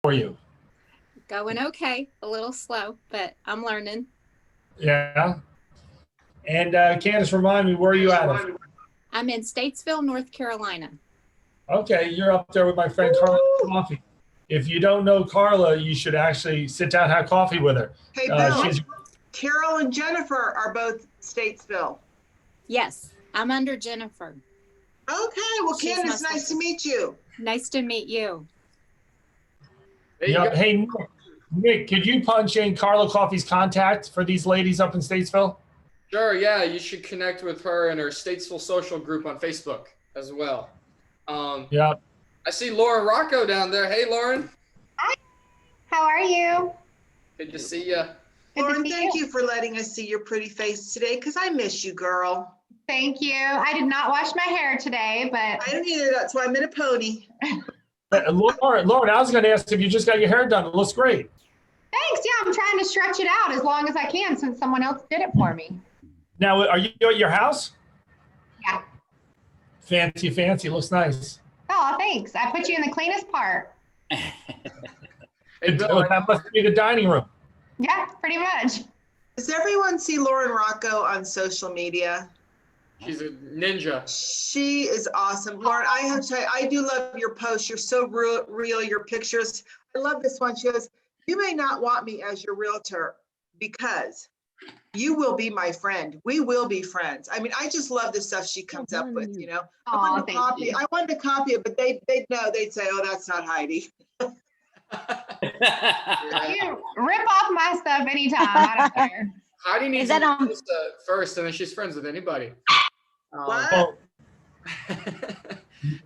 for you? Going okay. A little slow, but I'm learning. Yeah. And Candace, remind me, where are you out of? I'm in Statesville, North Carolina. Okay, you're up there with my friend Carla Coffee. If you don't know Carla, you should actually sit down and have coffee with her. Hey, Bill, Carol and Jennifer are both Statesville. Yes, I'm under Jennifer. Okay, well, Candace, nice to meet you. Nice to meet you. Yeah. Hey, Nick, could you punch in Carla Coffee's contact for these ladies up in Statesville? Sure, yeah, you should connect with her in her Statesville social group on Facebook as well. Yeah. I see Lauren Rocco down there. Hey, Lauren. Hi. How are you? Good to see you. Lauren, thank you for letting us see your pretty face today, because I miss you, girl. Thank you. I did not wash my hair today, but I didn't either. That's why I'm in a pony. Lauren, I was going to ask if you just got your hair done. It looks great. Thanks. Yeah, I'm trying to stretch it out as long as I can since someone else did it for me. Now, are you at your house? Yeah. Fancy, fancy. Looks nice. Oh, thanks. I put you in the cleanest part. Hey, Bill, that must be the dining room. Yeah, pretty much. Does everyone see Lauren Rocco on social media? She's a ninja. She is awesome. Lauren, I have to tell you, I do love your posts. You're so real, your pictures. I love this one. She goes, you may not want me as your realtor because you will be my friend. We will be friends. I mean, I just love the stuff she comes up with, you know. I wanted to copy it, but they'd know, they'd say, oh, that's not Heidi. You rip off my stuff anytime. I don't care. Heidi needs to post first, and then she's friends with anybody. What?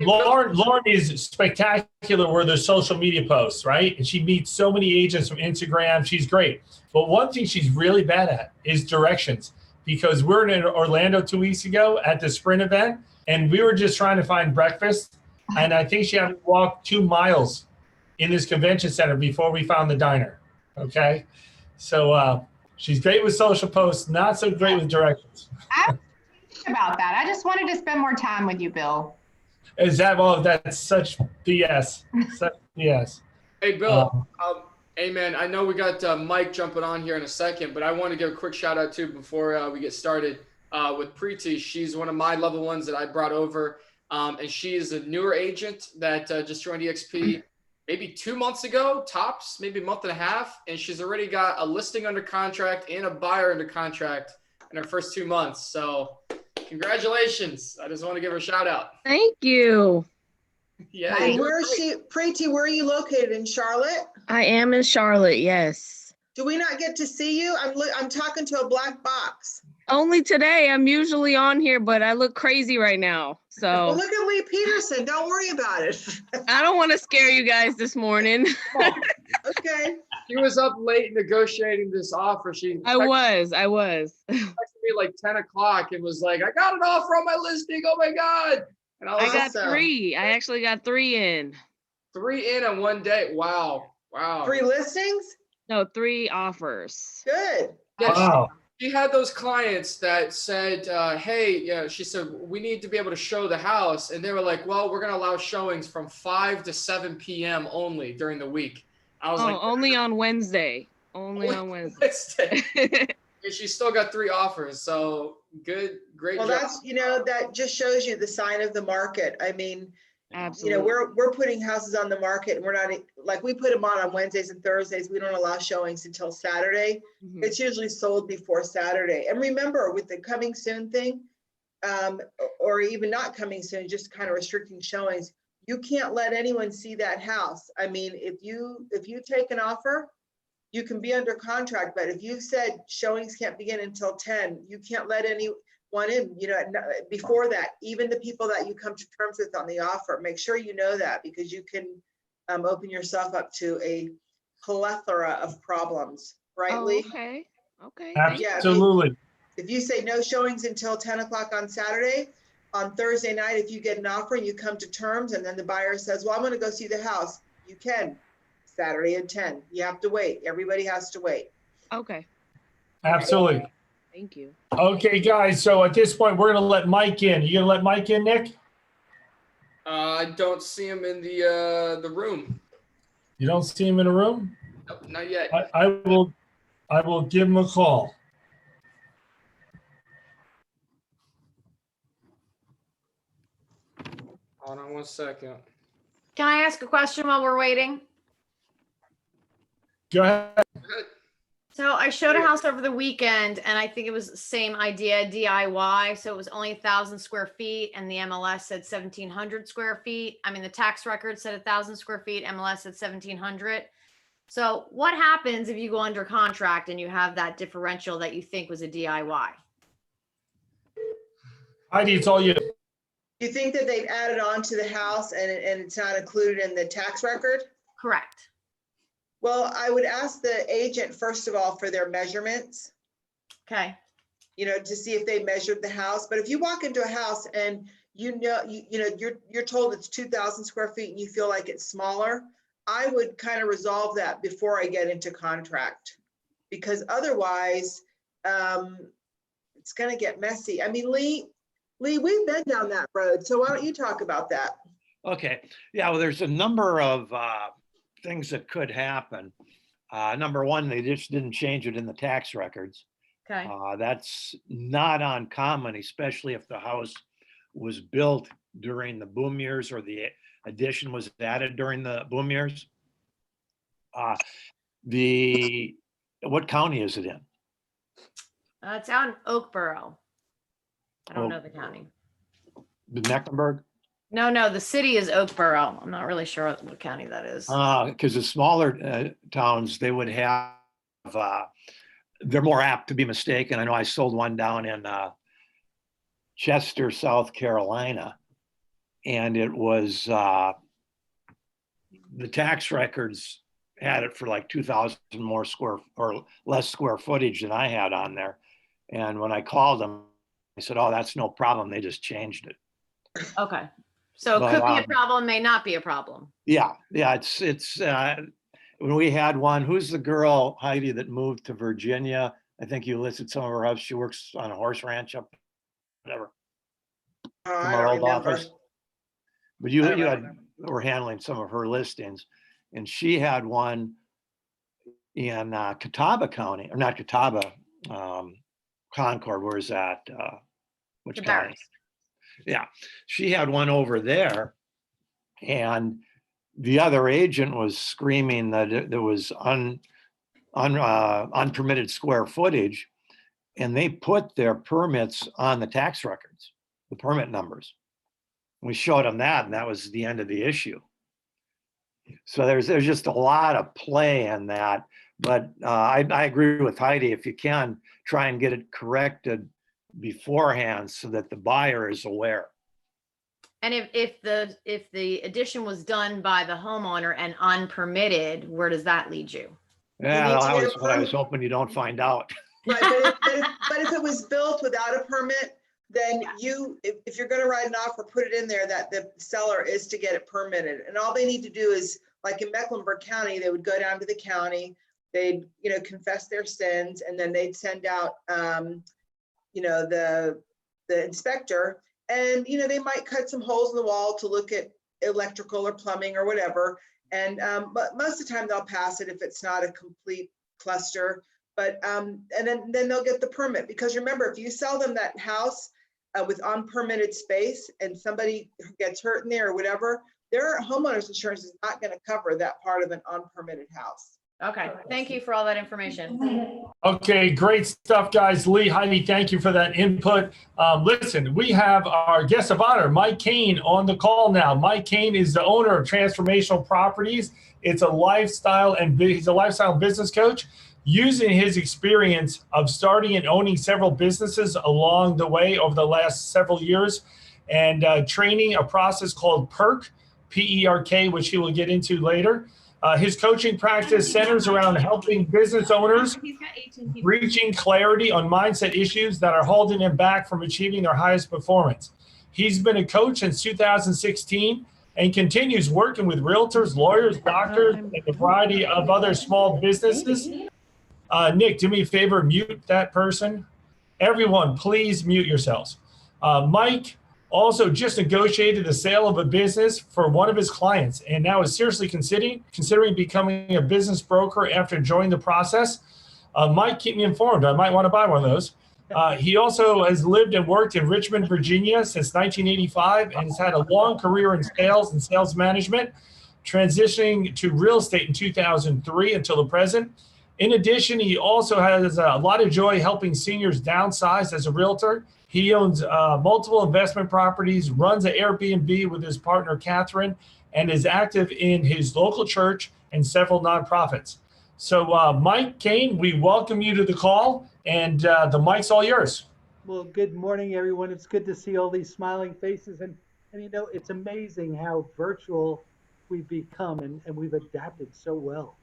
Lauren is spectacular with her social media posts, right? And she meets so many agents from Instagram. She's great. But one thing she's really bad at is directions, because we're in Orlando 2 weeks ago at the Sprint event, and we were just trying to find breakfast. And I think she had to walk 2 miles in this convention center before we found the diner. Okay. So she's great with social posts, not so great with directions. I was thinking about that. I just wanted to spend more time with you, Bill. Is that that's such BS? Such BS. Hey, Bill. Hey, man, I know we got Mike jumping on here in a second, but I want to give a quick shout out too before we get started with Preeti. She's one of my level ones that I brought over, and she is a newer agent that just joined EXP maybe 2 months ago, tops, maybe a month and a half, and she's already got a listing under contract and a buyer under contract in her first 2 months. So congratulations. I just want to give her a shout out. Thank you. Yeah. Hey, where is she? Preeti, where are you located? In Charlotte? I am in Charlotte, yes. Do we not get to see you? I'm talking to a black box. Only today. I'm usually on here, but I look crazy right now. So well, look at Lee Peterson. Don't worry about it. I don't want to scare you guys this morning. Okay. She was up late negotiating this offer. I was. Texted me like 10 o'clock and was like, I got an offer on my listing. Oh my God. And I got 3. I actually got 3 in. 3 in on one day. Wow. 3 listings? No, 3 offers. Good. Yeah, wow. She had those clients that said, hey, she said, we need to be able to show the house. And they were like, well, we're going to allow showings from 5 to 7 p.m. only during the week. I was like, only on Wednesday. Only on Wednesday. And she still got 3 offers. So great job. That's, that just shows you the sign of the market. I mean, absolutely. We're putting houses on the market, and we're not, like, we put them on Wednesdays and Thursdays. We don't allow showings until Saturday. Mm-hmm. It's usually sold before Saturday. And remember, with the coming soon thing, or even not coming soon, just kind of restricting showings, you can't let anyone see that house. I mean, if you take an offer, you can be under contract, but if you said showings can't begin until 10, you can't let anyone in, before that, even the people that you come to terms with on the offer. Make sure you know that, because you can open yourself up to a plethora of problems, right, Lee? Okay. Absolutely. If you say no showings until 10 o'clock on Saturday, on Thursday night, if you get an offer and you come to terms and then the buyer says, well, I'm going to go see the house, you can. Saturday at 10. You have to wait. Everybody has to wait. Okay. Absolutely. Thank you. Okay, guys. So at this point, we're going to let Mike in. You going to let Mike in, Nick? I don't see him in the room. You don't see him in a room? Nope, not yet. I will give him a call. Hold on 1 second. Can I ask a question while we're waiting? Go ahead. So I showed a house over the weekend and I think it was the same idea, DIY. So it was only 1,000 square feet and the MLS said 1,700 square feet. I mean, the tax record said 1,000 square feet, MLS said 1,700. So what happens if you go under contract and you have that differential that you think was a DIY? Heidi, it's all you. You think that they've added on to the house and it's not included in the tax record? Correct. Well, I would ask the agent, first of all, for their measurements, Okay. to see if they measured the house. But if you walk into a house and you're told it's 2,000 square feet and you feel like it's smaller, I would kind of resolve that before I get into contract, because otherwise it's going to get messy. I mean, Lee, we've been down that road, so why don't you talk about that? Okay, yeah, well, there's a number of things that could happen. Number one, they just didn't change it in the tax records. Okay. That's not uncommon, especially if the house was built during the boom years or the addition was added during the boom years. What county is it in? It's out in Oakboro. I don't Oh. know the county. Mecklenburg? No, the city is Oakboro. I'm not really sure what county that is. Because the smaller towns, they would have, they're more apt to be mistaken. I know I sold one down in Chester, South Carolina, and it was, the tax records had it for like 2,000 more square or less square footage than I had on there. And when I called them, I said, oh, that's no problem. They just changed it. Okay. So it But, could be a problem, may not be a problem. Yeah, it's when we had one, who's the girl, Heidi, that moved to Virginia? I think you listed some of her up. She works on a horse ranch up, whatever, Oh, from I our don't old remember. office. But you I don't had, were handling some of her listings, and she had one in Catawba County, or not Catawba, Concord, where's that? Which county? Cabarrus. Yeah, she had one over there, and the other agent was screaming that there was unpermitted square footage, and they put their permits on the tax records, the permit numbers. We showed them that, and that was the end of the issue. So there's just a lot of play in that, but I agree with Heidi. If you can, try and get it corrected beforehand so that the buyer is aware. And if the addition was done by the homeowner and unpermitted, where does that lead you? Yeah, need to that get was a what I was permit. hoping you don't find out. Right, but if it was built without a permit, then if you're gonna write an offer, put it in there that the seller is to get it permitted. And all they need to do is, like in Mecklenburg County, they would go down to the county, they'd, confess their sins, and then they'd send out, the inspector, and, they might cut some holes in the wall to look at electrical or plumbing or whatever. And, but most of the time they'll pass it if it's not a complete cluster. But, and then they'll get the permit, because remember, if you sell them that house with unpermitted space and somebody gets hurt in there or whatever, their homeowner's insurance is not going to cover that part of an unpermitted house. Okay, thank you for all that information. Okay, great stuff, guys. Lee, Heidi, thank you for that input. Listen, we have our guest of honor, Mike Kane, on the call now. Mike Kane is the owner of Transformational Properties. It's a lifestyle, and he's a lifestyle business coach, using his experience of starting and owning several businesses along the way over the last several years, and training a process called PERK, P-E-R-K, which he will get into later. His coaching practice centers around helping business owners reaching clarity on mindset issues that are holding them back from achieving their highest performance. He's been a coach since 2016 and continues working with realtors, lawyers, doctors, and a variety of other small businesses. Nick, do me a favor, mute that person. Everyone, please mute yourselves. Mike Also just negotiated the sale of a business for one of his clients and now is seriously considering becoming a business broker after joining the process. Mike, keep me informed. I might want to buy one of those. He also has lived and worked in Richmond, Virginia since 1985 and has had a long career in sales and sales management, transitioning to real estate in 2003 until the present. In addition, he also has a lot of joy helping seniors downsize as a realtor. He owns multiple investment properties, runs an Airbnb with his partner, Catherine, and is active in his local church and several nonprofits. So, Mike, Kane, we welcome you to the call, and the mic's all yours. Well, good morning, everyone. It's good to see all these smiling faces. And you know, it's amazing how virtual we've become and we've adapted so well.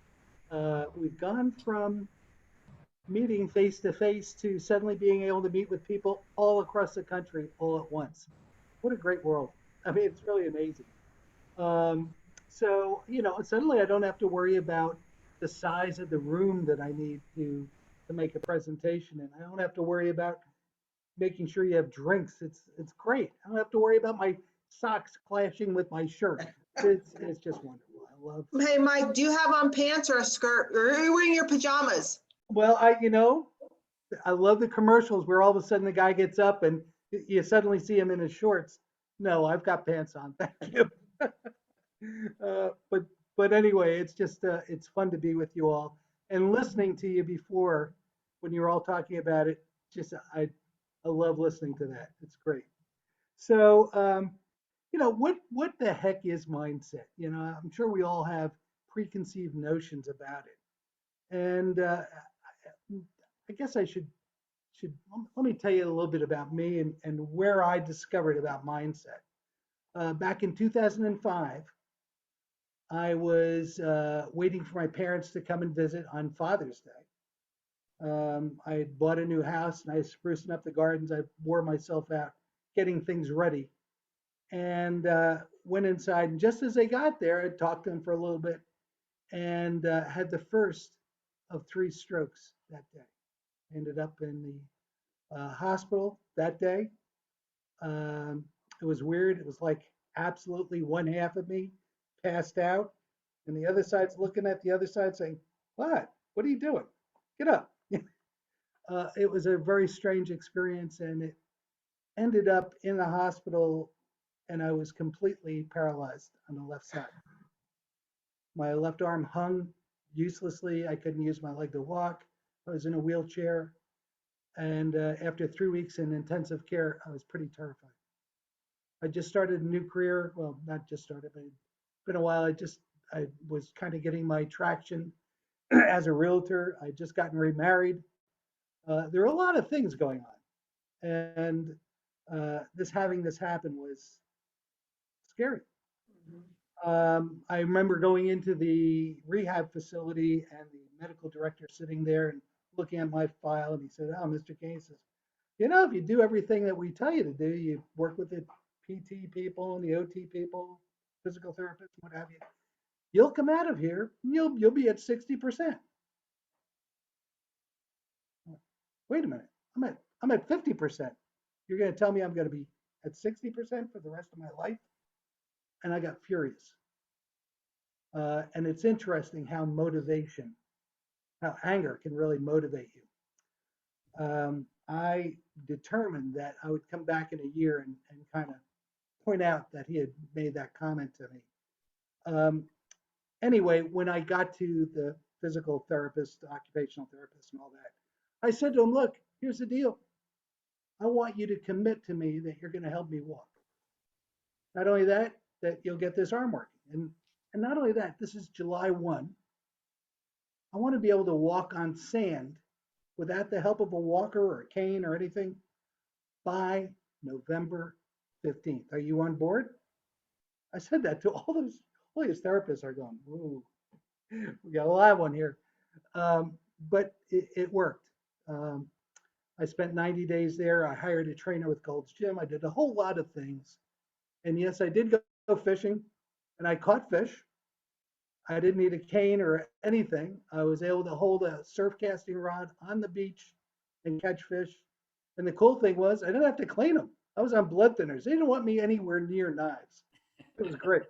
We've gone from meeting face to face to suddenly being able to meet with people all across the country all at once. What a great world. I mean, it's really amazing. So, you know, suddenly I don't have to worry about the size of the room that I need to make a presentation. And I don't have to worry about making sure you have drinks. It's great. I don't have to worry about my socks clashing with my shirt. It's just wonderful. I love. Hey, Mike, do you have on pants or a skirt? Or are you wearing your pajamas? Well, I love the commercials where all of a sudden the guy gets up and you suddenly see him in his shorts. No, I've got pants on. Thank you. But anyway, it's just it's fun to be with you all and listening to you before when you were all talking about it. Just I love listening to that. It's great. So you know, what the heck is mindset? You know, I'm sure we all have preconceived notions about it, and I guess I should let me tell you a little bit about me and where I discovered about mindset. Back in 2005, I was waiting for my parents to come and visit on Father's Day. I had bought a new house and I was sprucing up the gardens. I wore myself out getting things ready and went inside. And just as I got there, I talked to them for a little bit and had the first of 3 strokes that day. Ended up in the hospital that day. It was weird. It was like absolutely one half of me passed out, and the other side's looking at the other side saying, "What? What are you doing? Get up." It was a very strange experience, and it ended up in the hospital, and I was completely paralyzed on the left side. My left arm hung uselessly. I couldn't use my leg to walk. I was in a wheelchair. And after 3 weeks in intensive care, I was pretty terrified. I just started a new career. Well, not just started, but it's been a while. I was kind of getting my traction as a realtor. I just gotten remarried. There were a lot of things going on. And having this happen was scary. I remember going into the rehab facility and the medical director sitting there and looking at my file, and he said, "Oh, Mr. Kane says, you know, if you do everything that we tell you to do, you work with the PT people and the OT people, physical therapists, what have you, you'll come out of here, you'll be at 60%. Wait a minute, I'm at 50%. You're going to tell me I'm going to be at 60% for the rest of my life?" And I got furious. And it's interesting how anger can really motivate you. I determined that I would come back in a year and kind of point out that he had made that comment to me. Anyway, when I got to the physical therapist, occupational therapist, and all that, I said to him, "Look, here's the deal. I want you to commit to me that you're going to help me walk. Not only that you'll get this arm working. And not only that, this is July 1. I want to be able to walk on sand without the help of a walker or a cane or anything by November 15th. Are you on board?" I said that to all these therapists are going, "Ooh, we got a live one here." But it worked. I spent 90 days there. I hired a trainer with Gold's Gym. I did a whole lot of things. And yes, I did go fishing and I caught fish. I didn't need a cane or anything. I was able to hold a surf casting rod on the beach and catch fish. And the cool thing was I didn't have to clean them. I was on blood thinners. They didn't want me anywhere near knives. It was great.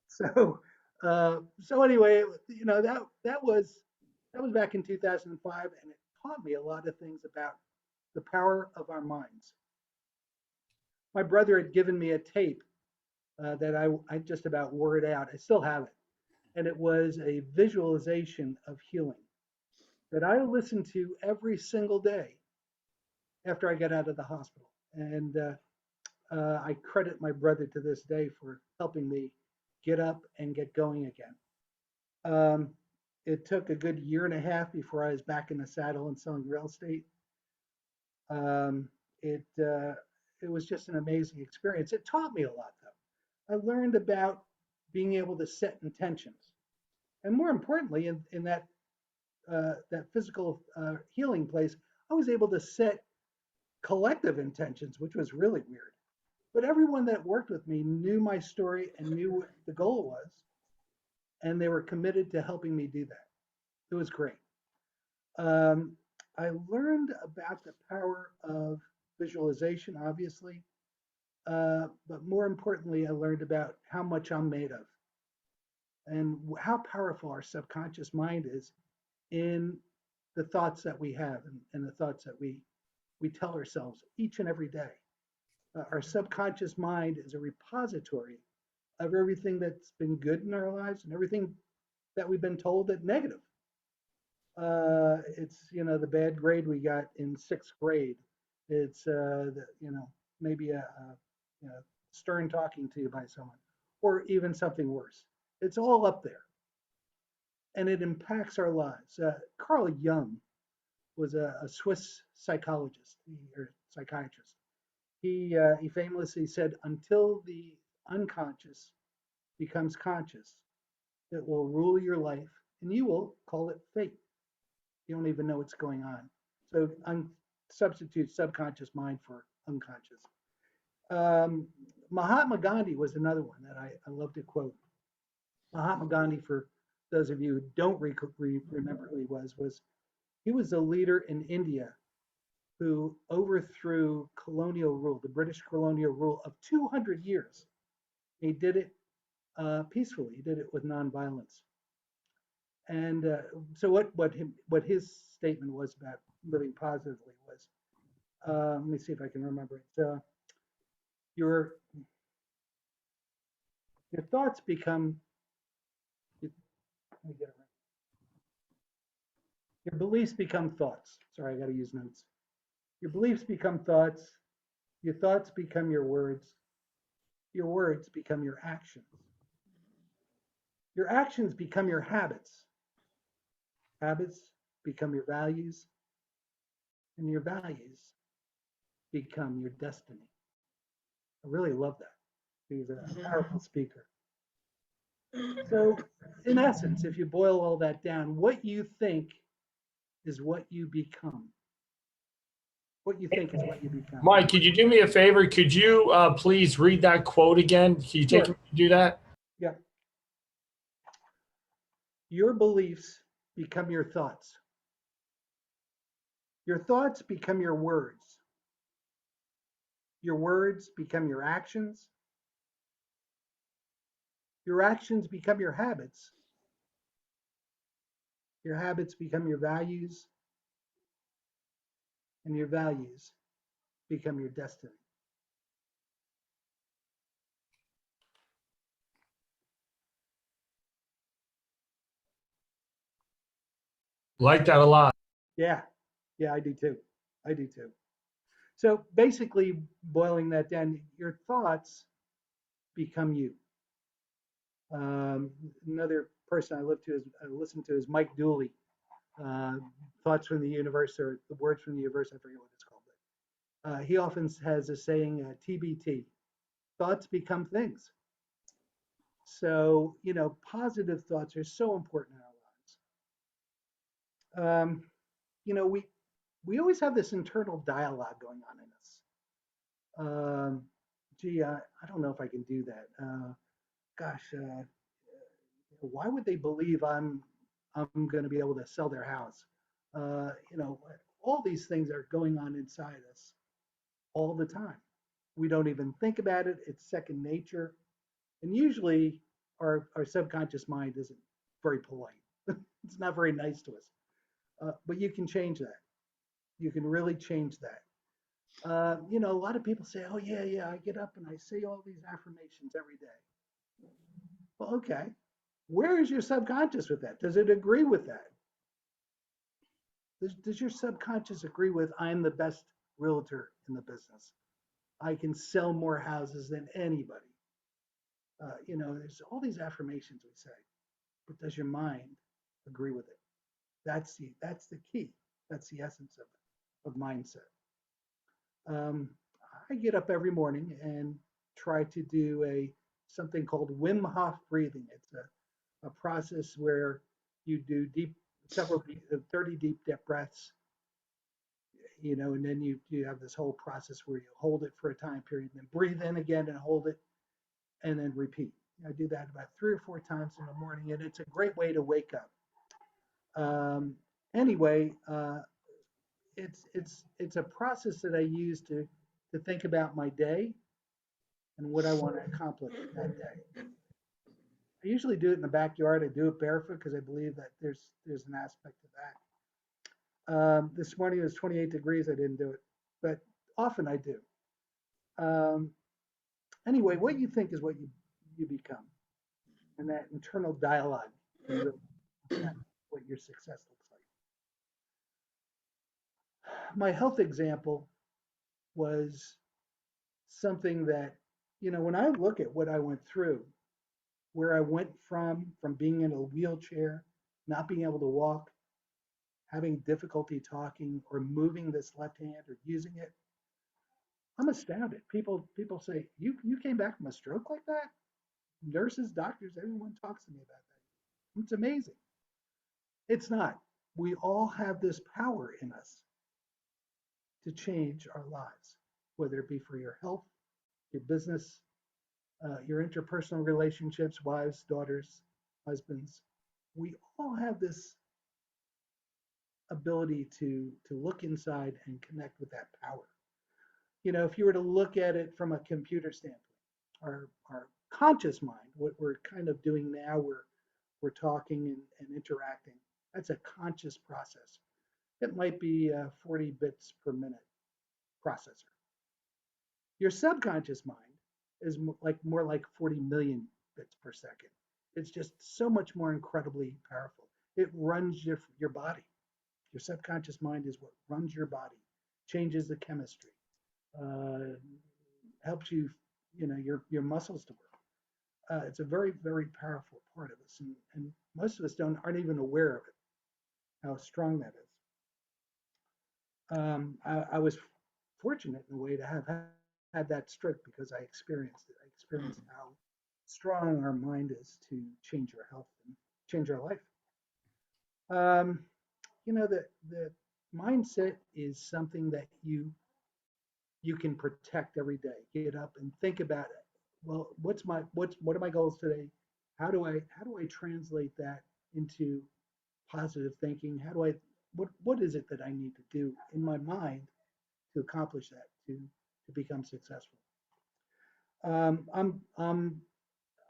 So, so anyway, you know, that was back in 2005, and it taught me a lot of things about the power of our minds. My brother had given me a tape that I just about wore it out. I still have it, and it was a visualization of healing that I listened to every single day after I got out of the hospital. And I credit my brother to this day for helping me get up and get going again. It took a good year and a half before I was back in the saddle and selling real estate. Um, it it was just an amazing experience. It taught me a lot, though. I learned about being able to set intentions, and more importantly, in that that physical healing place, I was able to set collective intentions, which was really weird. But everyone that worked with me knew my story and knew what the goal was, and they were committed to helping me do that. It was great. I learned about the power of visualization, obviously, but more importantly, I learned about how much I'm made of and how powerful our subconscious mind is in the thoughts that we have and the thoughts that we tell ourselves each and every day. Our subconscious mind is a repository of everything that's been good in our lives and everything that we've been told that negative. It's, you know, the bad grade we got in sixth grade. It's you know, maybe a you know, stern talking to you by someone, or even something worse. It's all up there, and it impacts our lives. Carl Jung was a Swiss psychologist or psychiatrist. He famously said, "Until the unconscious becomes conscious, it will rule your life, and you will call it fate. You don't even know what's going on." So substitute subconscious mind for unconscious. Mahatma Gandhi was another one that I love to quote. Mahatma Gandhi, for those of you who don't remember who he was a leader in India who overthrew colonial rule, the British colonial rule of 200 years. He did it peacefully. He did it with nonviolence. And so what his statement was about living positively was, let me see if I can remember it. Your thoughts become, let me get it right. Your beliefs become thoughts. Sorry, I got to use notes. Your beliefs become thoughts. Your thoughts become your words. Your words become your actions. Your actions become your habits. Habits become your values. And your values become your destiny. I really love that. He's a powerful speaker. So, in essence, if you boil all that down, what you think is what you become. What you think is what you become. Mike, could you do me a favor? Could you please read that quote again? Can you take Sure. do that? Yeah. Your beliefs become your thoughts. Your thoughts become your words. Your words become your actions. Your actions become your habits. Your habits become your values. And your values become your destiny. Like that a lot. Yeah. Yeah, I do too. I do too. So basically, boiling that down, your thoughts become you. Another person I listen to is Mike Dooley. Thoughts from the Universe, or the Words from the Universe. I forget what it's called. But he often has a saying, TBT, thoughts become things. So, you know, positive thoughts are so important in our lives. You know, we always have this internal dialogue going on in us. Gee, I don't know if I can do that. Gosh, why would they believe I'm going to be able to sell their house? You know, all these things are going on inside us all the time. We don't even think about it. It's second nature. And usually our subconscious mind isn't very polite. It's not very nice to us. But you can change that. You can really change that. You know, a lot of people say, oh, yeah, yeah, I get up and I say all these affirmations every day. Well, okay. Where is your subconscious with that? Does it agree with that? Does your subconscious agree with, I'm the best realtor in the business? I can sell more houses than anybody. You know, there's all these affirmations we say, but does your mind agree with it? That's the key. That's the essence of mindset. I get up every morning and try to do something called Wim Hof Breathing. It's a process where you do 30 deep breaths, you know, and then you have this whole process where you hold it for a time period, and then breathe in again and hold it, and then repeat. I do that about 3 or 4 times in the morning, and it's a great way to wake up. Anyway, it's a process that I use to think about my day and what I want to accomplish that day. I usually do it in the backyard. I do it barefoot because I believe that there's an aspect of that. This morning it was 28 degrees. I didn't do it, but often I do. Anyway, what you think is what you become, and that internal dialogue can really affect what your success looks like. My health example was something that, you know, when I look at what I went through, where I went from being in a wheelchair, not being able to walk, having difficulty talking or moving this left hand or using it, I'm astounded. People say, you came back from a stroke like that? Nurses, doctors, everyone talks to me about that. It's amazing. It's not. We all have this power in us to change our lives, whether it be for your health, your business, your interpersonal relationships, wives, daughters, husbands. We all have this ability to look inside and connect with that power. You know, if you were to look at it from a computer standpoint, our conscious mind, what we're kind of doing now, we're talking and interacting. That's a conscious process. It might be 40 bits per minute processor. Your subconscious mind is more like 40 million bits per second. It's just so much more incredibly powerful. It runs your body. Your subconscious mind is what runs your body, changes the chemistry, helps you, you know, your muscles to work. It's a very, very powerful part of us, and most of us aren't even aware of it, how strong that is. I was fortunate in a way to have had that stroke because I experienced it. I experienced how strong our mind is to change our health and change our life. You know, the mindset is something that you can protect every day. Get up and think about it. Well, what are my goals today? How do I translate that into positive thinking? What is it that I need to do in my mind to accomplish that, to become successful?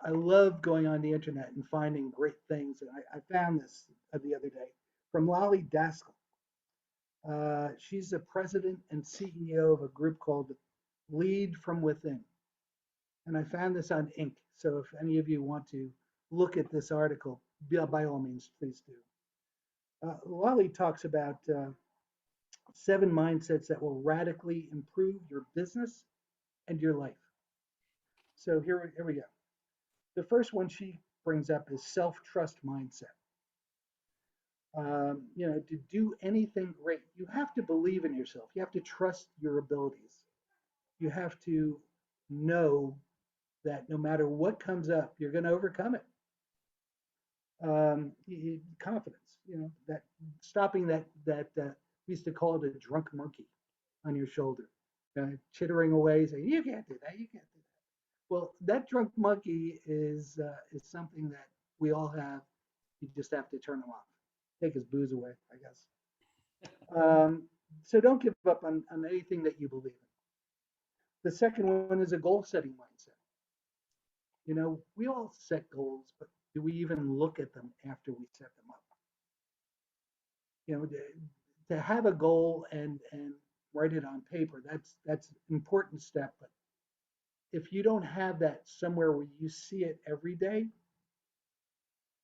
I love going on the internet and finding great things. And I found this the other day from Lolly Daskal. She's the president and CEO of a group called Lead from Within. And I found this on Inc. So if any of you want to look at this article, by all means, please do. Lolly talks about 7 mindsets that will radically improve your business and your life. So here we go. The first one she brings up is self-trust mindset. You know, to do anything great, you have to believe in yourself. You have to trust your abilities. You have to know that no matter what comes up, you're going to overcome it. Confidence, you know, that stopping that we used to call it a drunk monkey on your shoulder, chittering away, saying, "You can't do that. You can't do that." Well, that drunk monkey is something that we all have. You just have to turn him off. Take his booze away, I guess. So don't give up on anything that you believe The second one is a goal setting mindset. You know, we all set goals, but do we even look at them after we set them up? You know, to have a goal and write it on paper, that's an important step. But if you don't have that somewhere where you see it every day,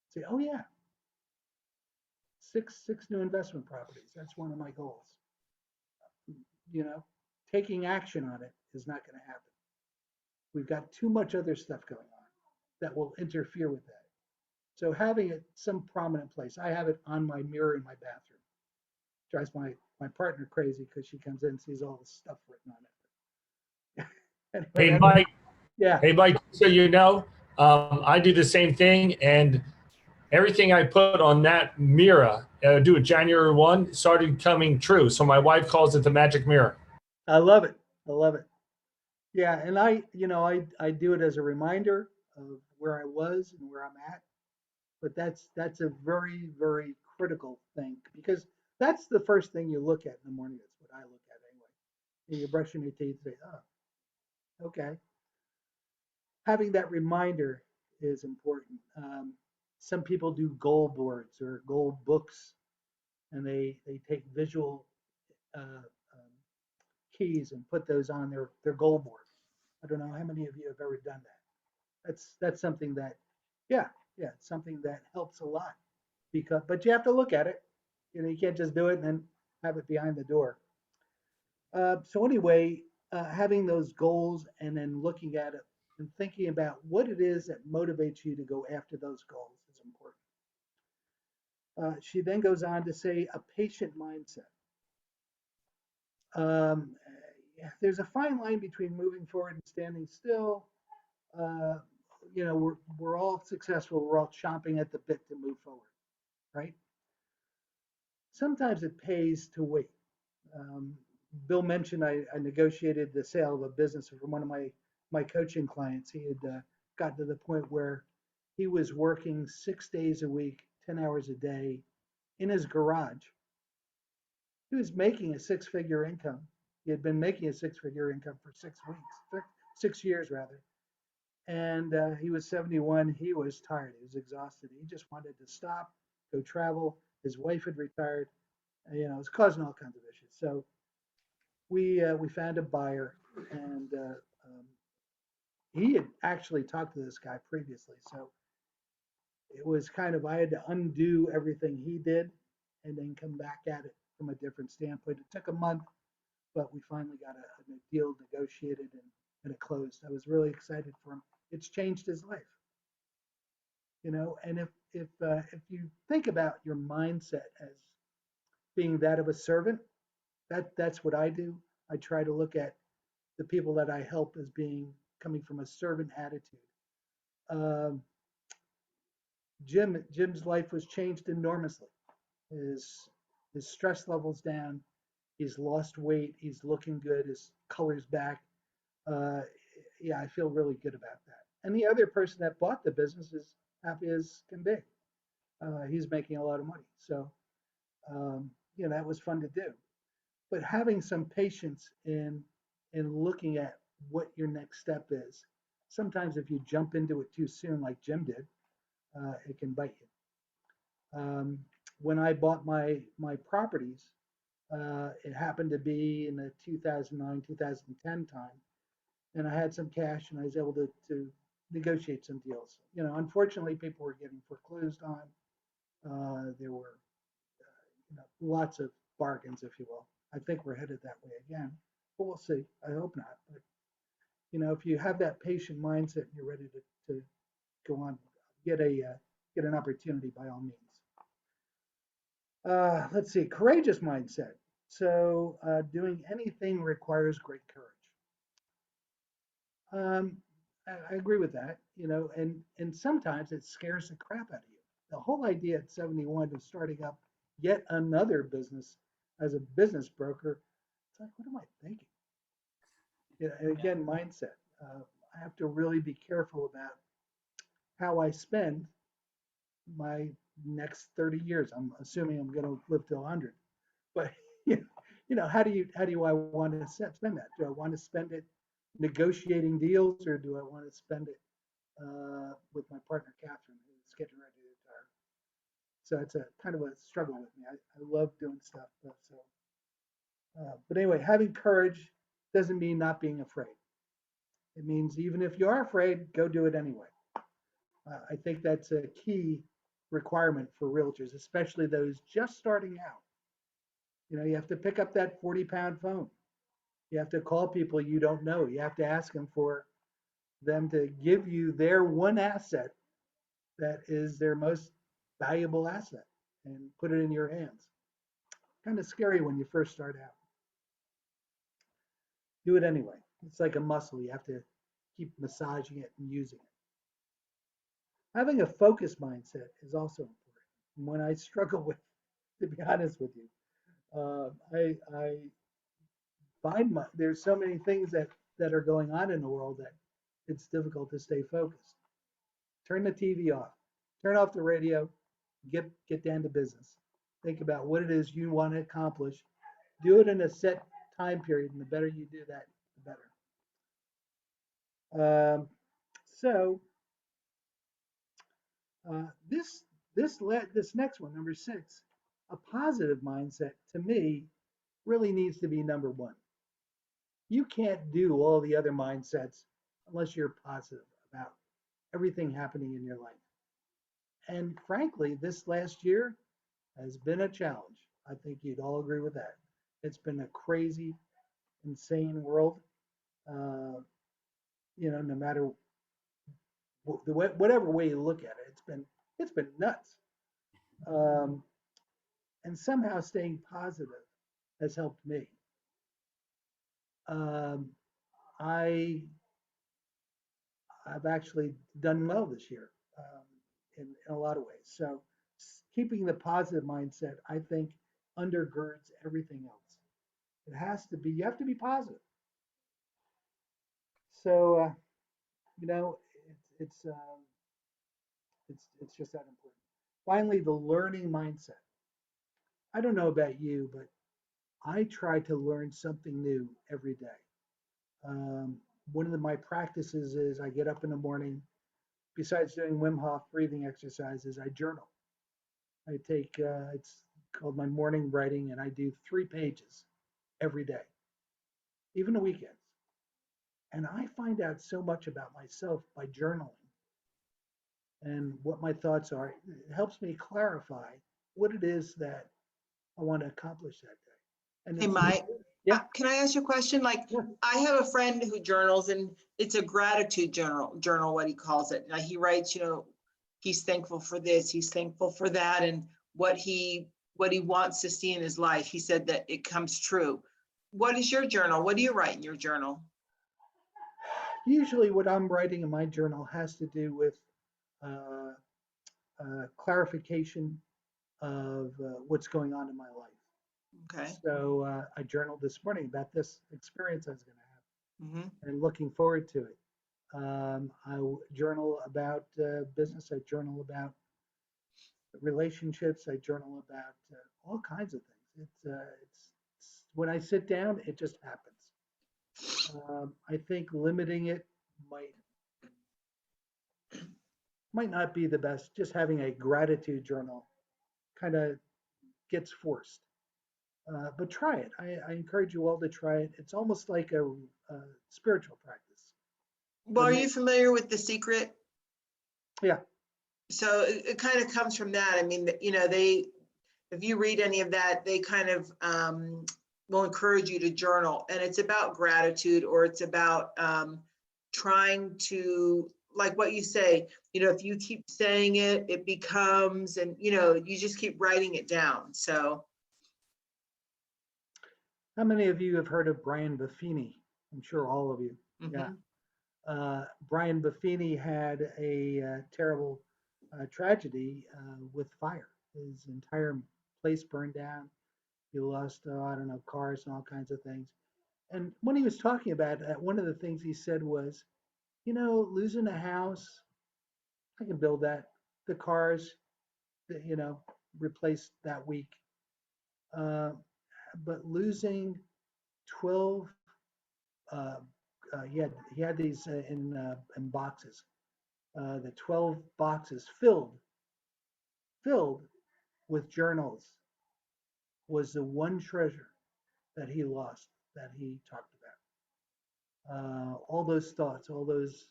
say, oh yeah, six new investment properties. That's one of my goals. You know, taking action on it is not going to happen. We've got too much other stuff going on that will interfere with that. So having it some prominent place. I have it on my mirror in my bathroom. Drives my partner crazy because she comes in and sees all this stuff written on it. Anyway, Hey, Mike. Yeah. Hey, Mike, so you know, I do the same thing, and everything I put on that mirror, do it January 1, started coming true. So my wife calls it the magic mirror. I love it. I love it. Yeah, and I do it as a reminder of where I was and where I'm at. But that's a very, very critical thing because that's the first thing you look at in the morning. That's what I look at anyway. And you're brushing your teeth, say, oh, okay. Having that reminder is important. Some people do goal boards or goal books, and they take visual keys and put those on their goal board. I don't know how many of you have ever done that. That's something that, yeah, it's something that helps a lot because, but you have to look at it. You know, you can't just do it and then have it behind the door. So anyway, having those goals and then looking at it and thinking about what it is that motivates you to go after those goals is important. She then goes on to say a patient mindset. Um, there's a fine line between moving forward and standing still. Uh, you know, we're all successful. We're all chomping at the bit to move forward, right? Sometimes it pays to wait. Um, Bill mentioned I negotiated the sale of a business from one of my coaching clients. He had gotten to the point where he was working 6 days a week, 10 hours a day in his garage. He was making a six-figure income. He had been making a six-figure income for 6 weeks, 6 years rather. And he was 71. He was tired. He was exhausted. He just wanted to stop, go travel. His wife had retired. You know, it was causing all kinds of issues. So we found a buyer, and he had actually talked to this guy previously. So it was kind of I had to undo everything he did, and then come back at it from a different standpoint. It took a month, but we finally got a deal negotiated and it closed. I was really excited for him. It's changed his life, you know. And if you think about your mindset as being that of a servant, that's what I do. I try to look at the people that I help as being coming from a servant attitude. Um, Jim's life was changed enormously. His stress levels down. He's lost weight. He's looking good. His color's back. Uh, yeah, I feel really good about that. And the other person that bought the business is happy as can be. He's making a lot of money. So, you know, that was fun to do. But having some patience in looking at what your next step is. Sometimes if you jump into it too soon, like Jim did, it can bite you. When I bought my properties, it happened to be in the 2009, 2010 time, and I had some cash and I was able to negotiate some deals. You know, unfortunately, people were getting foreclosed on. There were you know, lots of bargains, if you will. I think we're headed that way again, but we'll see. I hope not. But you know, if you have that patient mindset and you're ready to go on, get an opportunity by all means. Let's see, courageous mindset. So doing anything requires great courage. I agree with that, you know, and sometimes it scares the crap out of you. The whole idea at 71 of starting up yet another business as a business broker, it's like, what am I thinking? You know, and again, mindset. I have to really be careful about how I spend my next 30 years. I'm assuming I'm going to live till 100, but you know, how do I want to spend that? Do I want to spend it negotiating deals, or do I want to spend it with my partner Catherine, who's getting ready to retire? So it's a kind of a struggle with me. I love doing stuff, but anyway, having courage doesn't mean not being afraid. It means even if you are afraid, go do it anyway. I think that's a key requirement for realtors, especially those just starting out. You have to pick up that 40-pound phone. You have to call people you don't know. You have to ask them for them to give you their one asset that is their most valuable asset and put it in your hands. Kind of scary when you first start out. Do it anyway. It's like a muscle. You have to keep massaging it and using it. Having a focused mindset is also important. When I struggle with, to be honest with you, I find there's so many things that are going on in the world that it's difficult to stay focused. Turn the TV off, turn off the radio, get down to business. Think about what it is you want to accomplish. Do it in a set time period, and the better you do that, the better. So this next one, number 6, a positive mindset to me really needs to be number 1. You can't do all the other mindsets unless you're positive about everything happening in your life. And frankly, this last year has been a challenge. I think you'd all agree with that. It's been a crazy, insane world. No matter whatever way you look at it, it's been nuts. And somehow staying positive has helped me. I've actually done well this year in a lot of ways. So keeping the positive mindset, I think, undergirds everything else. It has to be, you have to be positive. So, it's just that important. Finally, the learning mindset. I don't know about you, but I try to learn something new every day. One of my practices is I get up in the morning. Besides doing Wim Hof breathing exercises, I journal. I take, it's called my morning writing, and I do 3 pages every day, even the weekends. And I find out so much about myself by journaling and what my thoughts are. It helps me clarify what it is that I want to accomplish that day. And Hey, Mike. Yeah. Can I ask you a question? Like, Sure. I have a friend who journals, and it's a gratitude journal, what he calls it. Like, he writes, he's thankful for this, he's thankful for that, and what he wants to see in his life. He said that it comes true. What is your journal? What do you write in your journal? Usually what I'm writing in my journal has to do with clarification of what's going on in my life. Okay. So I journaled this morning about this experience I was going to have and looking forward to it. I journal about business. I journal about relationships. I journal about all kinds of things. It's when I sit down, it just happens. I think limiting it might not be the best. Just having a gratitude journal kind of gets forced. But try it. I encourage you all to try it. It's almost like a spiritual practice. Well, are you familiar with The Secret? Yeah. So it kind of comes from that. I mean, if you read any of that, they kind of will encourage you to journal, and it's about gratitude, or it's about trying to, like what you say, if you keep saying it, it becomes, and you just keep writing it down. So. How many of you have heard of Brian Buffini? I'm sure all of you. Yeah. Brian Buffini had a terrible tragedy with fire. His entire place burned down. He lost, I don't know, cars and all kinds of things. And when he was talking about that, one of the things he said was, losing a house, I can build that. The cars, replace that week. But losing 12 he had these in boxes. The 12 boxes filled with journals was the one treasure that he lost, that he talked about. All those thoughts, all those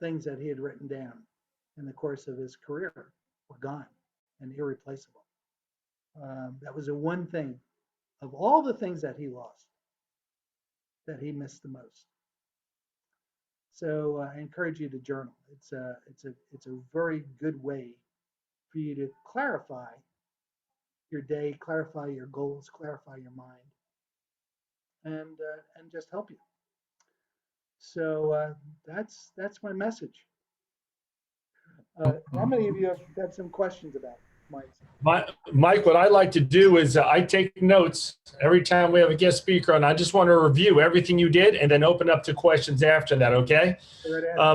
things that he had written down in the course of his career were gone and irreplaceable. That was the one thing of all the things that he lost that he missed the most. So I encourage you to journal. It's a very good way for you to clarify your day, clarify your goals, clarify your mind, and just help you. So that's my message. How many of you have got some questions about it, Mike, what I like to do is I take notes every time we have a guest speaker, and I just want to review everything you did and then open up to questions after that, okay?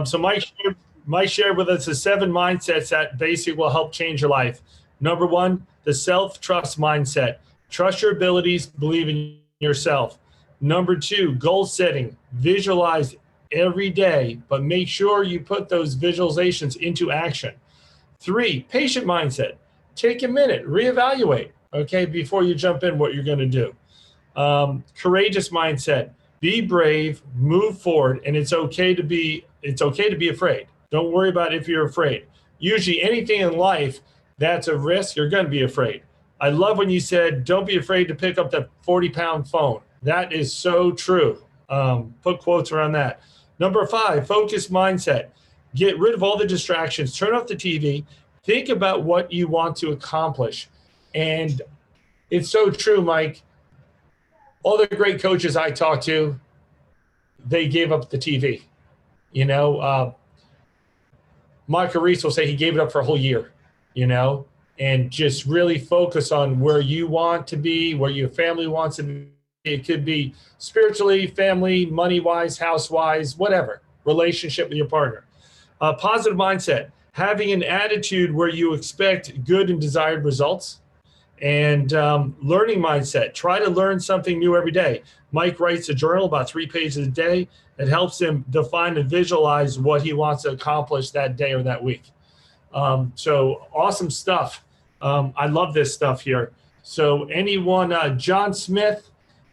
So Mike shared with us the 7 mindsets that basically will help change your life. Number 1, the self-trust mindset. Trust your abilities, believe in yourself. Number 2, goal setting. Visualize every day, but make sure you put those visualizations into action. 3, patient mindset. Take a minute, reevaluate, okay, before you jump in what you're going to do. Courageous mindset. Be brave, move forward, and it's okay to be afraid. Don't worry about if you're afraid. Usually anything in life that's a risk, you're going to be afraid. I love when you said, don't be afraid to pick up the 40-pound phone. That is so true. Put quotes around that. Number 5, focus mindset. Get rid of all the distractions. Turn off the TV. Think about what you want to accomplish. And it's so true, Mike. All the great coaches I talked to, they gave up the TV. You know, Michael Reese will say he gave it up for a whole year, you know, and just really focus on where you want to be, where your family wants to be. It could be spiritually, family, money-wise, house-wise, whatever, relationship with your partner. Positive mindset, having an attitude where you expect good and desired results. And learning mindset, try to learn something new every day. Mike writes a journal about 3 pages a day. It helps him define and visualize what he wants to accomplish that day or that week. So awesome stuff. I love this stuff here. So anyone, John Smith,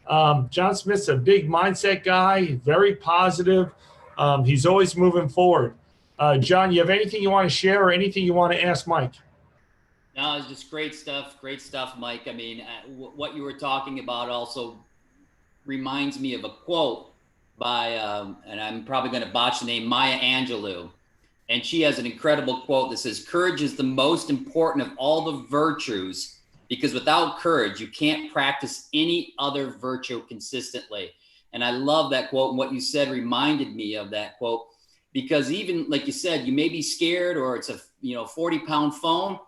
John Smith's a big mindset guy, very positive. He's always moving forward. John, you have anything you want to share or anything you want to ask Mike? No, it's just great stuff, Mike. I mean, what you were talking about also reminds me of a quote by, and I'm probably going to botch the name, Maya Angelou. And she has an incredible quote that says, courage is the most important of all the virtues, because without courage, you can't practice any other virtue consistently. And I love that quote. And what you said reminded me of that quote, because even like you said, you may be scared or it's a 40-pound phone.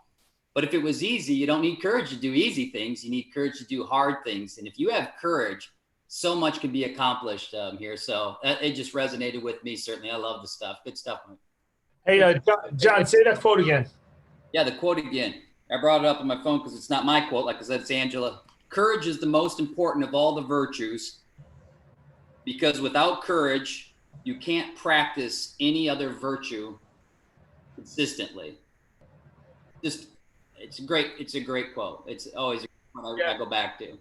But if it was easy, you don't need courage to do easy things. You need courage to do hard things. And if you have courage, so much can be accomplished here. So it just resonated with me, certainly. I love the stuff. Good stuff. Hey, John, say that quote again. Yeah, the quote again. I brought it up on my phone because it's not my quote. Like I said, it's Angela. Courage is the most important of all the virtues, because without courage, you can't practice any other virtue consistently. It's a great quote. It's always one I go back to.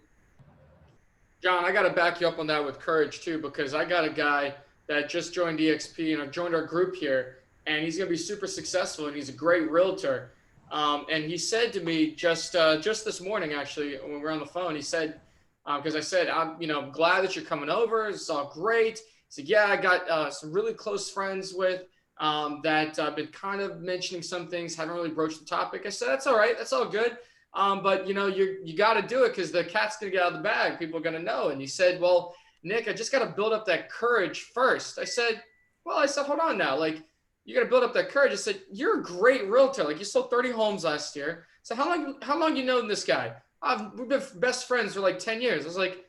John, I got to back you up on that with courage too, because I got a guy that just joined EXP and joined our group here, and he's going to be super successful, and he's a great realtor. And he said to me just this morning, actually, when we were on the phone, he said, because I said, I'm glad that you're coming over. It's all great. He said, yeah, I got some really close friends with that I've been kind of mentioning some things, haven't really broached the topic. I said, that's all right. That's all good. But you got to do it because the cat's going to get out of the bag. People are going to know. And he said, well, Nick, I just got to build up that courage first. I said, hold on now. Like, you got to build up that courage. I said, you're a great realtor. Like, you sold 30 homes last year. So how long you known this guy? We've been best friends for like 10 years. I was like,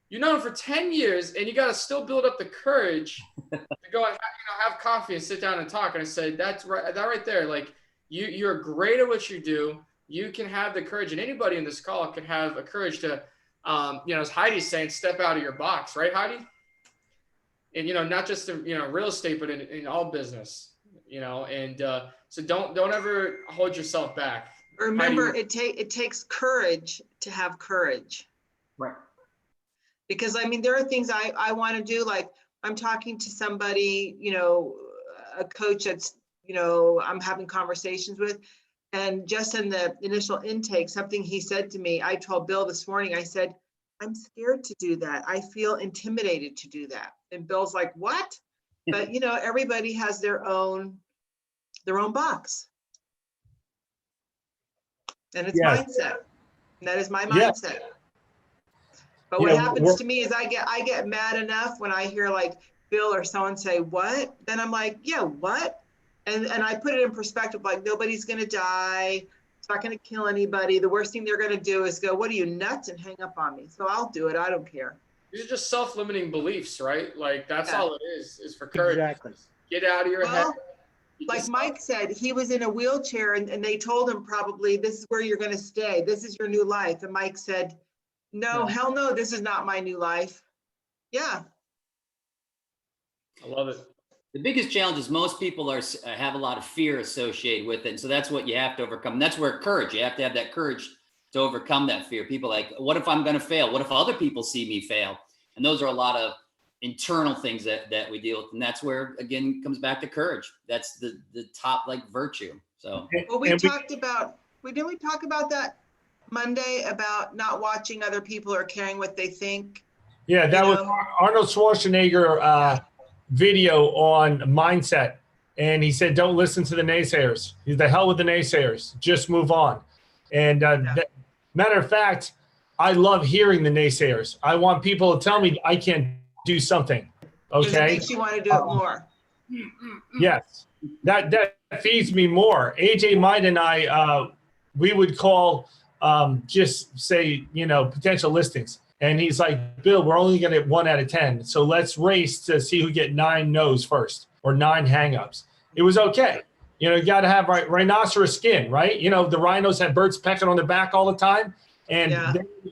you know him for 10 years and you got to still build up the courage to go and have coffee and sit down and talk. And I said, that's right. That right there. Like, you're great at what you do. You can have the courage, and anybody in this call can have a courage to, as Heidi's saying, step out of your box, right, Heidi? and not just in real estate, but in all business, and so don't ever hold yourself back. Remember, it takes courage to have courage. Right. Because I mean, there are things I want to do, like I'm talking to somebody, a coach that's, I'm having conversations with, and just in the initial intake, something he said to me, I told Bill this morning, I said, I'm scared to do that. I feel intimidated to do that. And Bill's like, what? But everybody has their own box. And it's mindset. And that is my mindset. But what happens to me is I get mad enough when I hear like Bill or someone say, what? Then I'm like, yeah, what? And I put it in perspective, like nobody's going to die. It's not going to kill anybody. The worst thing they're going to do is go, what are you, nuts? And hang up on me. So I'll do it. I don't care. These are just self-limiting beliefs, right? Like that's all it is for courage. Exactly. Get out of your head. Like Mike said, he was in a wheelchair and they told him probably, this is where you're going to stay. This is your new life. And Mike said, no, hell no, this is not my new life. Yeah. I love it. The biggest challenge is most people have a lot of fear associated with it. And so that's what you have to overcome. And that's where you have to have that courage to overcome that fear. People like, what if I'm going to fail? What if other people see me fail? And those are a lot of internal things that we deal with. And that's where, again, comes back to courage. That's the top virtue. So, well, we talked about that Monday about not watching other people or caring what they think. Yeah, that was Arnold Schwarzenegger video on mindset. And he said, don't listen to the naysayers. The hell with the naysayers. Just move on. And matter of fact, I love hearing the naysayers. I want people to tell me I can't do something. Okay. It makes you want to do it more. Yes. That feeds me more. AJ Mind and I, we would call, just say, potential listings. And he's like, Bill, we're only going to get 1 out of 10. So let's race to see who get 9 no's first or 9 hangups. It was okay. You got to have rhinoceros skin, right? The rhinos have birds pecking on their back all the time. And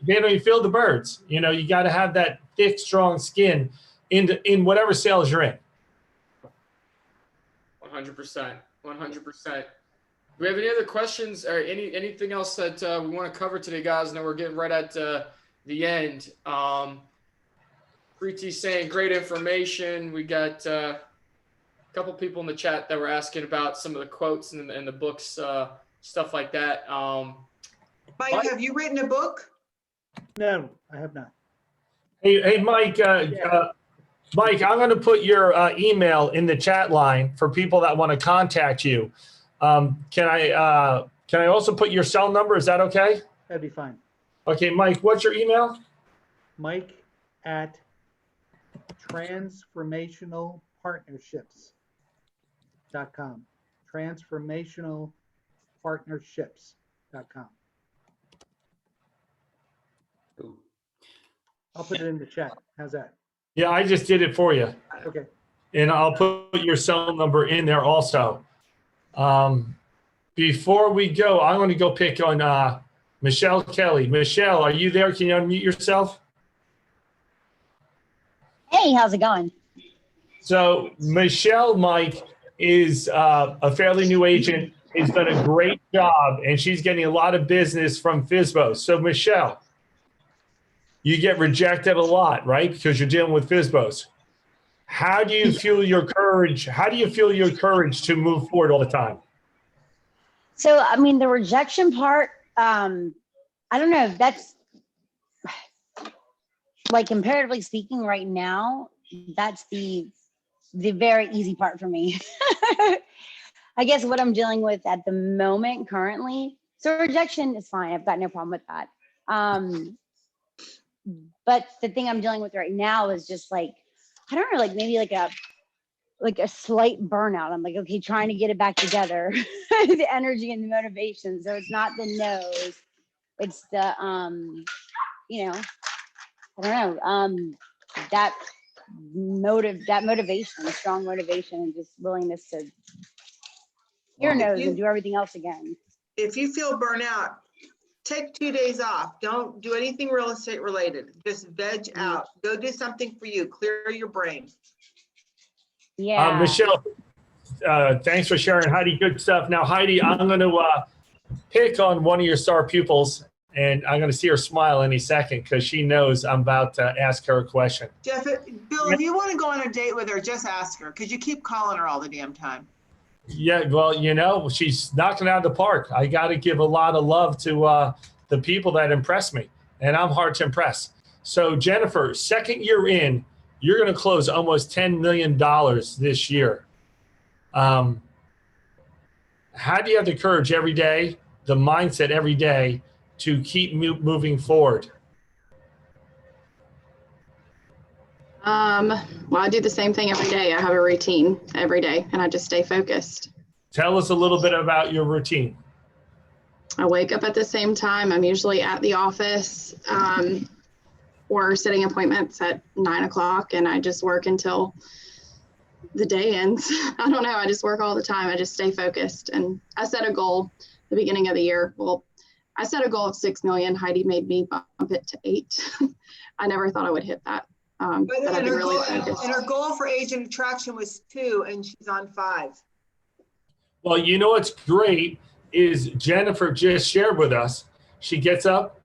they don't even feel the birds. You got to have that thick, strong skin in whatever sales you're in. 100%. 100%. Do we have any other questions or anything else that we want to cover today, guys? I know we're getting right at the end. Preeti saying great information. We got a couple people in the chat that were asking about some of the quotes and the books, stuff like that. Mike, have you written a book? No, I have not. Hey, Mike. Mike, I'm going to put your email in the chat line for people that want to contact you. Can I also put your cell number? Is that okay? That'd be fine. Okay, Mike, what's your email? Mike at transformationalpartnerships.com. Transformationalpartnerships.com. I'll put it in the chat. How's that? Yeah, I just did it for you. Okay. And I'll put your cell number in there also. Before we go, I'm going to go pick on Michelle Kelly. Michelle, are you there? Can you unmute yourself? Hey, how's it going? So Michelle, Mike, is a fairly new agent. Has done a great job, and she's getting a lot of business from FSBOs. So Michelle, you get rejected a lot, right? Because you're dealing with FSBOs. How do you feel your courage? How do you feel your courage to move forward all the time? So, I mean, the rejection part, I don't know. That's like comparatively speaking right now, that's the very easy part for me. I guess what I'm dealing with at the moment currently. So rejection is fine. I've got no problem with that. But the thing I'm dealing with right now is just like, I don't know, like maybe like a slight burnout. I'm like, okay, trying to get it back together, the energy and the motivation. So it's not the no's, it's the, I don't know, that motivation, strong motivation, and just willingness to hear no's and do everything else again. If you feel burnout, take 2 days off. Don't do anything real estate related. Just veg out. Go do something for you. Clear your brain. Yeah. Michelle, thanks for sharing. Heidi, good stuff. Now, Heidi, I'm going to pick on one of your star pupils, and I'm going to see her smile any second because she knows I'm about to ask her a question. Jeff, Bill, if you want to go on a date with her, just ask her because you keep calling her all the damn time. Yeah, well, you know, she's knocking it out of the park. I got to give a lot of love to the people that impress me, and I'm hard to impress. So, Jennifer, second year in, you're going to close almost $10 million this year. How do you have the courage every day, the mindset every day to keep moving forward? Well, I do the same thing every day. I have a routine every day and I just stay focused. Tell us a little bit about your routine. I wake up at the same time. I'm usually at the office or setting appointments at 9 o'clock, and I just work until the day ends. I don't know. I just work all the time. I just stay focused. And I set a goal at the beginning of the year. Well, I set a goal of 6 million. Heidi made me bump it to 8. I never thought I would hit that. But I've been really focused. And her goal for agent attraction was 2, and she's on 5. Well, you know what's great is Jennifer just shared with us. She gets up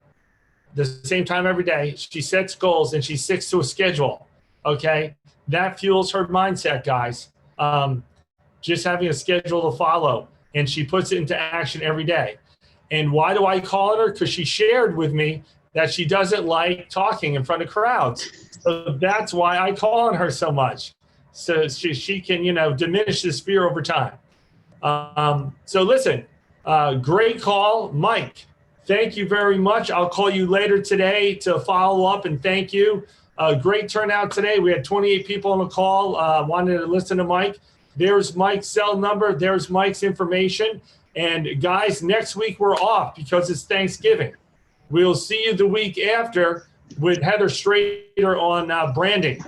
the same time every day. She sets goals and she sticks to a schedule. Okay, that fuels her mindset, guys. Just having a schedule to follow, and she puts it into action every day. And why do I call on her? Because she shared with me that she doesn't like talking in front of crowds. So that's why I call on her so much. So she can, you know, diminish this fear over time. So listen, great call, Mike. Thank you very much. I'll call you later today to follow up and thank you. Great turnout today. We had 28 people on the call, wanted to listen to Mike. There's Mike's cell number. There's Mike's information. And guys, next week we're off because it's Thanksgiving. We'll see you the week after with Heather Strader on branding.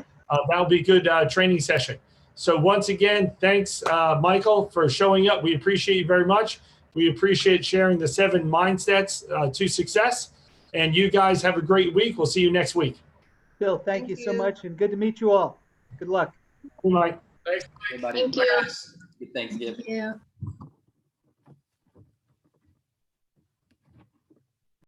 That'll be a good training session. So once again, thanks, Michael, for showing up. We appreciate you very much. We appreciate sharing the 7 mindsets to success. And you guys have a great week. We'll see you next week. Bill, thank you so much, and good to meet you all. Good luck. Good night. Thanks, Thank you. Good Thanksgiving. Thank you.